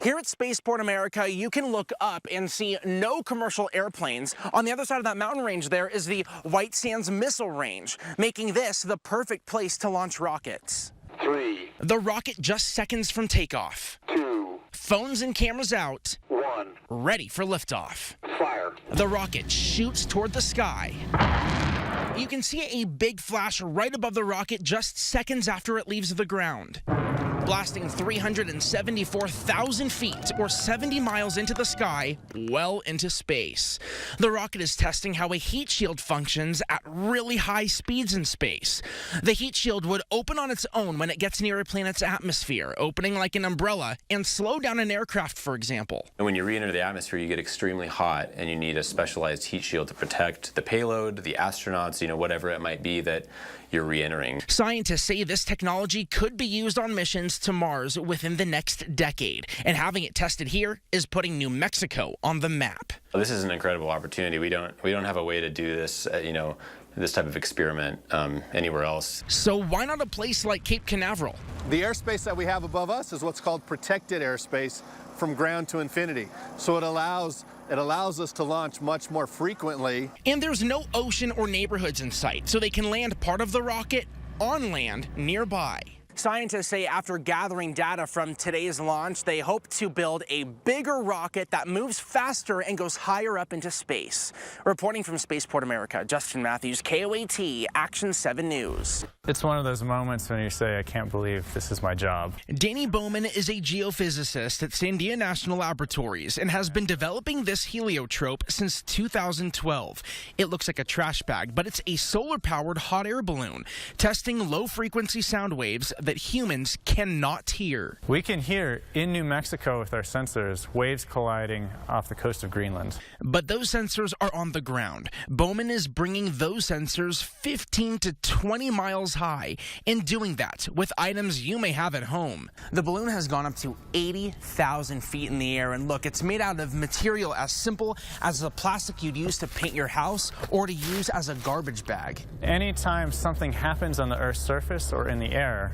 Here at Spaceport America, you can look up and see no commercial airplanes. On the other side of that mountain range there is the White Sands Missile Range, making this the perfect place to launch rockets. 3, The rocket just seconds from takeoff. 2, Phones and cameras out, 1, ready for liftoff. fire. The rocket shoots toward the sky. You can see a big flash right above the rocket just seconds after it leaves the ground. Blasting 374,000 feet, or 70 miles into the sky, well into space. The rocket is testing how a heat shield functions at really high speeds in space. The heat shield would open on its own when it gets near a planet's atmosphere, opening like an umbrella, and slow down an aircraft, for example. And when you re-enter the atmosphere, you get extremely hot, and you need a specialized heat shield to protect the payload, the astronauts, whatever it might be that you're re-entering. Scientists say this technology could be used on missions to Mars within the next decade, and having it tested here is putting New Mexico on the map. This is an incredible opportunity. We don't have a way to do this, this type of experiment anywhere else. So why not a place like Cape Canaveral? The airspace that we have above us is what's called protected airspace from ground to infinity. So it allows us to launch much more frequently. And there's no ocean or neighborhoods in sight, so they can land part of the rocket on land nearby. Scientists say after gathering data from today's launch, they hope to build a bigger rocket that moves faster and goes higher up into space. Reporting from Spaceport America, Justin Matthews, KOAT, Action 7 News. It's one of those moments when you say, I can't believe this is my job. Danny Bowman is a geophysicist at Sandia National Laboratories and has been developing this heliotrope since 2012. It looks like a trash bag, but it's a solar-powered hot air balloon, testing low-frequency sound waves that humans cannot hear. We can hear in New Mexico with our sensors waves colliding off the coast of Greenland. But those sensors are on the ground. Bowman is bringing those sensors 15 to 20 miles high and doing that with items you may have at home. The balloon has gone up to 80,000 feet in the air, and look, it's made out of material as simple as the plastic you'd use to paint your house or to use as a garbage bag. Anytime something happens on the Earth's surface or in the air,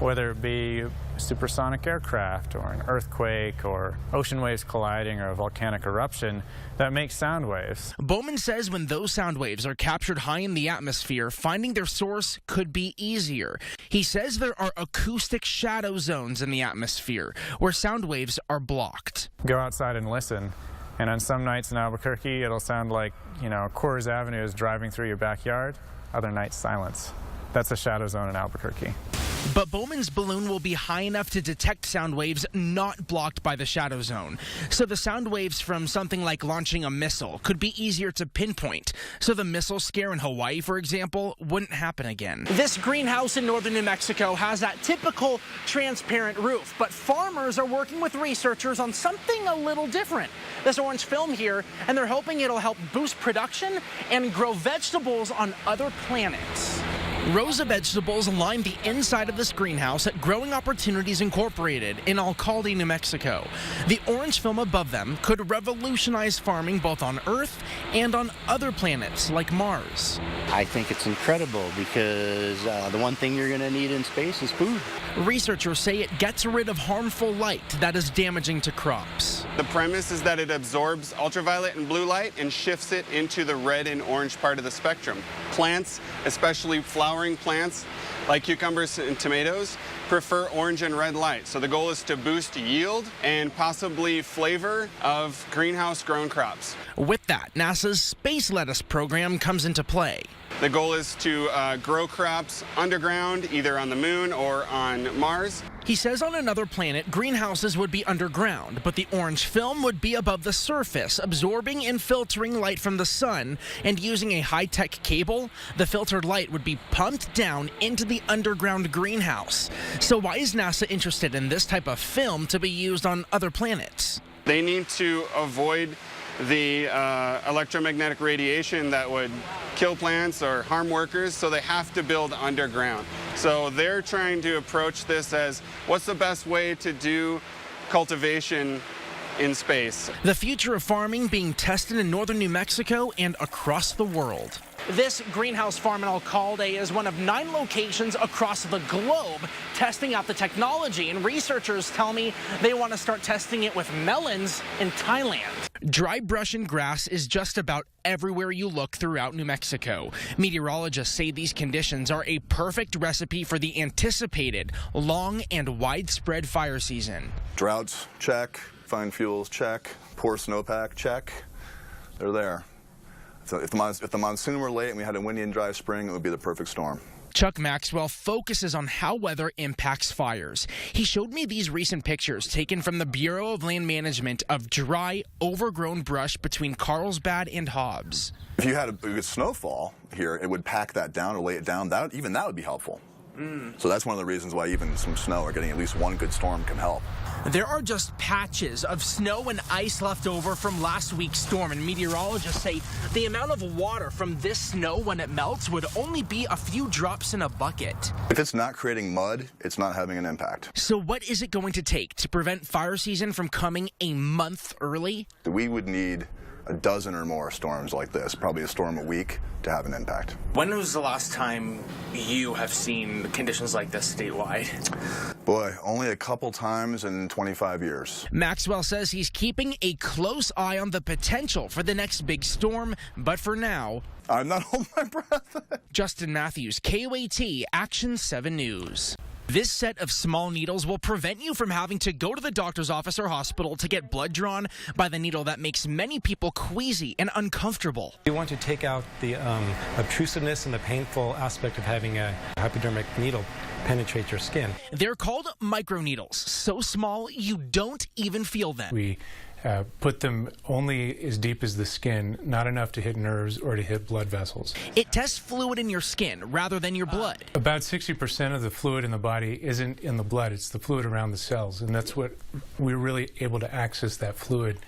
whether it be a supersonic aircraft or an earthquake or ocean waves colliding or a volcanic eruption, that makes sound waves. Bowman says when those sound waves are captured high in the atmosphere, finding their source could be easier. He says there are acoustic shadow zones in the atmosphere where sound waves are blocked. Go outside and listen. And on some nights in Albuquerque, it'll sound like, Coors Avenue is driving through your backyard. Other nights, silence. That's a shadow zone in Albuquerque. But Bowman's balloon will be high enough to detect sound waves not blocked by the shadow zone. So the sound waves from something like launching a missile could be easier to pinpoint. So the missile scare in Hawaii, for example, wouldn't happen again. This greenhouse in northern New Mexico has that typical transparent roof, but farmers are working with researchers on something a little different. This orange film here, and they're hoping it'll help boost production and grow vegetables on other planets. Rows of vegetables line the inside of this greenhouse at Growing Opportunities Incorporated in Alcalde, New Mexico. The orange film above them could revolutionize farming both on Earth and on other planets like Mars. I think it's incredible because the one thing you're going to need in space is food. Researchers say it gets rid of harmful light that is damaging to crops. The premise is that it absorbs ultraviolet and blue light and shifts it into the red and orange part of the spectrum. Plants, especially flowering plants like cucumbers and tomatoes, prefer orange and red light. So the goal is to boost yield and possibly flavor of greenhouse-grown crops. With that, NASA's Space Lettuce program comes into play. The goal is to grow crops underground, either on the moon or on Mars. He says on another planet, greenhouses would be underground, but the orange film would be above the surface, absorbing and filtering light from the sun, and using a high-tech cable, the filtered light would be pumped down into the underground greenhouse. So why is NASA interested in this type of film to be used on other planets? They need to avoid the electromagnetic radiation that would kill plants or harm workers, so they have to build underground. So they're trying to approach this as what's the best way to do cultivation in space. The future of farming being tested in northern New Mexico and across the world. This greenhouse farm in Alcalde is one of 9 locations across the globe testing out the technology, and researchers tell me they want to start testing it with melons in Thailand. Dry brush and grass is just about everywhere you look throughout New Mexico. Meteorologists say these conditions are a perfect recipe for the anticipated long and widespread fire season. Droughts, check. Fine fuels, check. Poor snowpack, check. They're there. So if the monsoon were late and we had a windy and dry spring, it would be the perfect storm. Chuck Maxwell focuses on how weather impacts fires. He showed me these recent pictures taken from the Bureau of Land Management of dry, overgrown brush between Carlsbad and Hobbs. If you had a good snowfall here, it would pack that down or lay it down. That would be helpful. So that's one of the reasons why even some snow or getting at least one good storm can help. There are just patches of snow and ice left over from last week's storm, and meteorologists say the amount of water from this snow when it melts would only be a few drops in a bucket. If it's not creating mud, it's not having an impact. So what is it going to take to prevent fire season from coming a month early? We would need a dozen or more storms like this, probably a storm a week, to have an impact. When was the last time you have seen conditions like this statewide? Boy, only a couple times in 25 years. Maxwell says he's keeping a close eye on the potential for the next big storm, but for now, I'm not holding my breath. Justin Matthews, KOAT, Action 7 News. This set of small needles will prevent you from having to go to the doctor's office or hospital to get blood drawn by the needle that makes many people queasy and uncomfortable. We want to take out the obtrusiveness and the painful aspect of having a hypodermic needle penetrate your skin. They're called microneedles, so small you don't even feel them. We put them only as deep as the skin, not enough to hit nerves or to hit blood vessels. It tests fluid in your skin rather than your blood. About 60% of the fluid in the body isn't in the blood, it's the fluid around the cells, and that's what we're really able to access that fluid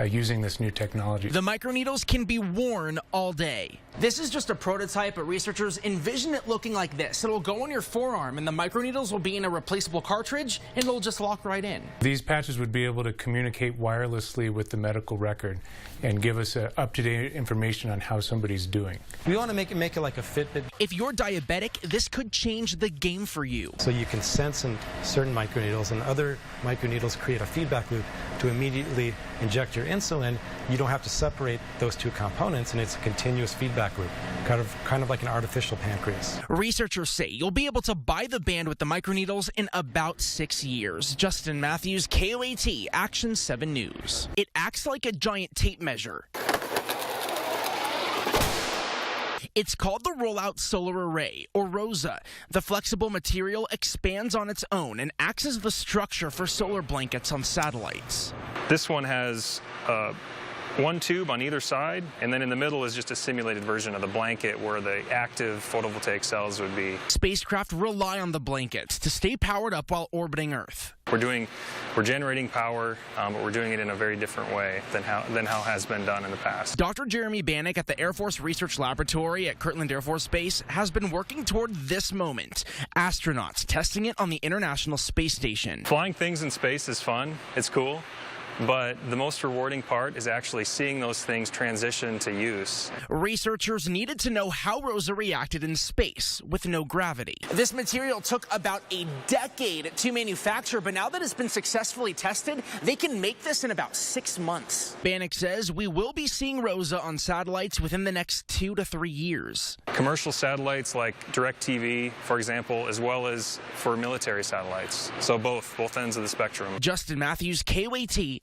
using this new technology. The microneedles can be worn all day. This is just a prototype, but researchers envision it looking like this. It'll go on your forearm, and the microneedles will be in a replaceable cartridge, and it'll just lock right in. These patches would be able to communicate wirelessly with the medical record and give us up-to-date information on how somebody's doing. We want to make it like a Fitbit. If you're diabetic, this could change the game for you. So you can sense in certain microneedles, and other microneedles create a feedback loop to immediately inject your insulin. You don't have to separate those two components, and it's a continuous feedback loop, kind of like an artificial pancreas. Researchers say you'll be able to buy the band with the microneedles in about 6 years. Justin Matthews, KOAT, Action 7 News. It acts like a giant tape measure. It's called the Rollout Solar Array, or ROSA. The flexible material expands on its own and acts as the structure for solar blankets on satellites. This one has one tube on either side, and then in the middle is just a simulated version of the blanket where the active photovoltaic cells would be. Spacecraft rely on the blankets to stay powered up while orbiting Earth. We're generating power, but we're doing it in a very different way than how has been done in the past. Dr. Jeremy Bannock at the Air Force Research Laboratory at Kirtland Air Force Base has been working toward this moment. Astronauts testing it on the International Space Station. Flying things in space is fun. It's cool. But the most rewarding part is actually seeing those things transition to use. Researchers needed to know how ROSA reacted in space with no gravity. This material took about a decade to manufacture, but now that it's been successfully tested, they can make this in about 6 months. Bannock says we will be seeing ROSA on satellites within the next 2 to 3 years. Commercial satellites like DirecTV, for example, as well as for military satellites. So both ends of the spectrum. Justin Matthews, KOAT,